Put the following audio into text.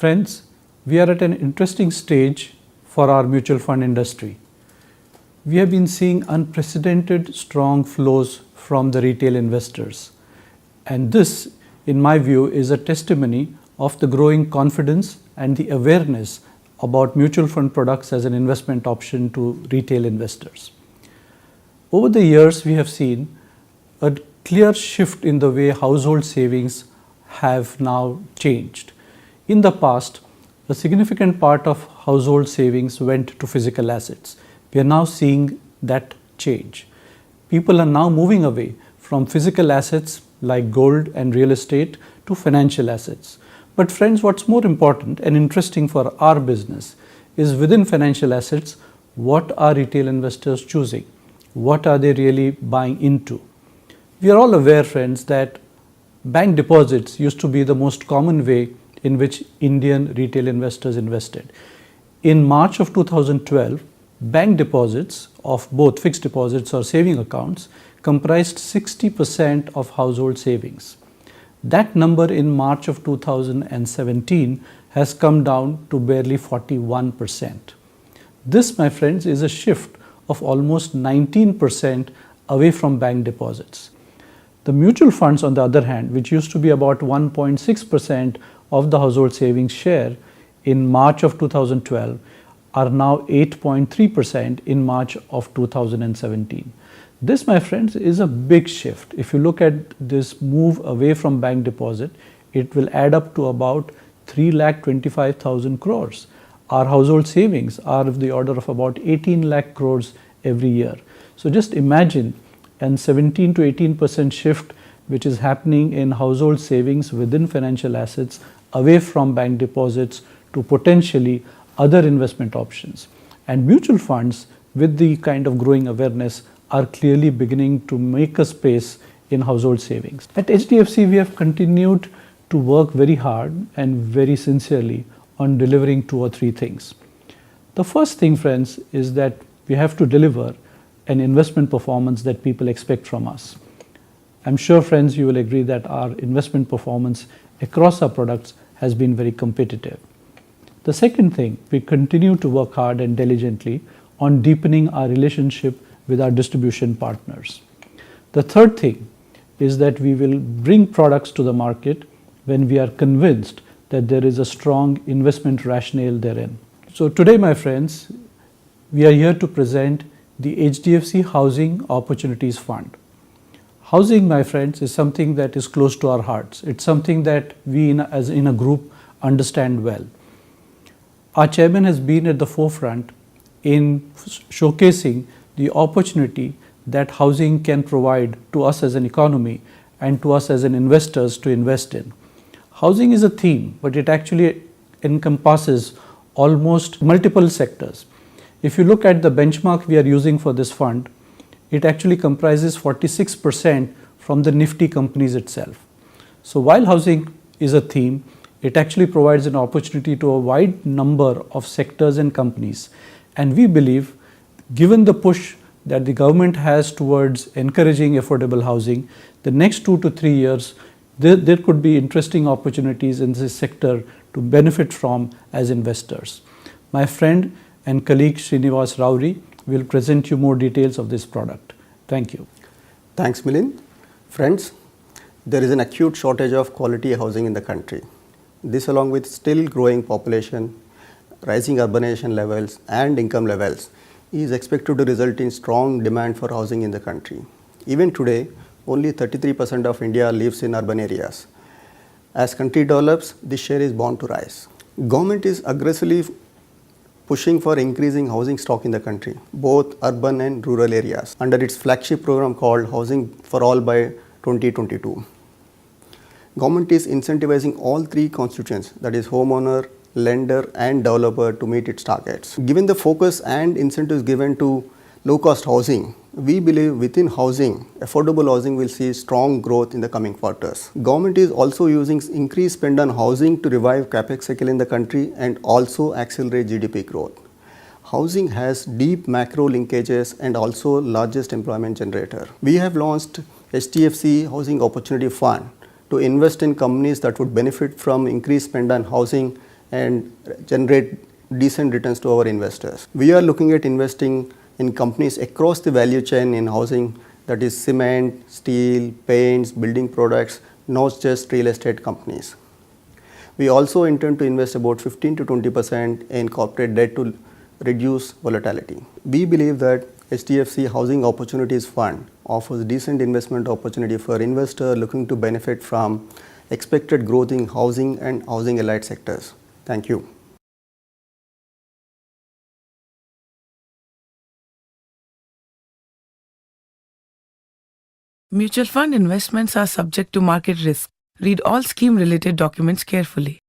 Friends, we are at an interesting stage for our mutual fund industry. We have been seeing unprecedented strong flows from the retail investors. And this, in my view, is a testimony of the growing confidence and the awareness about mutual fund products as an investment option to retail investors. Over the years, we have seen a clear shift in the way household savings have now changed. In the past, a significant part of household savings went to physical assets. We are now seeing that change. People are now moving away from physical assets like gold and real estate to financial assets. But friends, what's more important and interesting for our business is within financial assets, what are retail investors choosing? What are they really buying into? We are all aware, friends, that bank deposits used to be the most common way in which Indian retail investors invested. In March of 2012, bank deposits of both fixed deposits or saving accounts comprised 60% of household savings. That number in March of 2017 has come down to barely 41%. This, my friends, is a shift of almost 19% away from bank deposits. The mutual funds, on the other hand, which used to be about 1.6% of the household savings share in March of 2012, are now 8.3% in March of 2017. This, my friends, is a big shift. If you look at this move away from bank deposit, it will add up to about 3,25,000 crores. Our household savings are of the order of about 18 lakh crores every year. So just imagine an 17 to 18% shift which is happening in household savings within financial assets away from bank deposits to potentially other investment options. And mutual funds, with the kind of growing awareness, are clearly beginning to make a space in household savings. At HDFC, we have continued to work very hard and very sincerely on delivering 2 or 3 things. The first thing, friends, is that we have to deliver an investment performance that people expect from us. I'm sure, friends, you will agree that our investment performance across our products has been very competitive. The second thing, we continue to work hard and diligently on deepening our relationship with our distribution partners. The third thing is that we will bring products to the market when we are convinced that there is a strong investment rationale therein. So today, my friends, we are here to present the HDFC Housing Opportunities Fund. Housing, my friends, is something that is close to our hearts. It's something that we as in a group understand well. Our chairman has been at the forefront in showcasing the opportunity that housing can provide to us as an economy and to us as an investors to invest in. Housing is a theme, but it actually encompasses almost multiple sectors. If you look at the benchmark we are using for this fund, it actually comprises 46% from the Nifty companies itself. So while housing is a theme, it actually provides an opportunity to a wide number of sectors and companies. And we believe, given the push that the government has towards encouraging affordable housing, the next 2 to 3 years, there could be interesting opportunities in this sector to benefit from as investors. My friend and colleague SRINIVAS RAVURI will present you more details of this product. Thank you. Thanks, Milind. Friends, there is an acute shortage of quality housing in the country. This, along with still growing population, rising urbanization levels and income levels, is expected to result in strong demand for housing in the country. Even today, only 33% of India lives in urban areas. As country develops, this share is bound to rise. Government is aggressively pushing for increasing housing stock in the country, both urban and rural areas, under its flagship program called Housing for All by 2022. Government is incentivizing all 3 constituents, that is homeowner, lender and developer, to meet its targets. Given the focus and incentives given to low-cost housing, we believe within housing, affordable housing will see strong growth in the coming quarters. Government is also using increased spend on housing to revive capex cycle in the country and also accelerate GDP growth. Housing has deep macro linkages and also largest employment generator. We have launched HDFC Housing Opportunity Fund to invest in companies that would benefit from increased spend on housing and generate decent returns to our investors. We are looking at investing in companies across the value chain in housing, that is cement, steel, paints, building products, not just real estate companies. We also intend to invest about 15 to 20% in corporate debt to reduce volatility. We believe that HDFC Housing Opportunities Fund offers decent investment opportunity for investors looking to benefit from expected growth in housing and housing allied sectors. Thank you. Mutual fund investments are subject to market risk. Read all scheme-related documents carefully.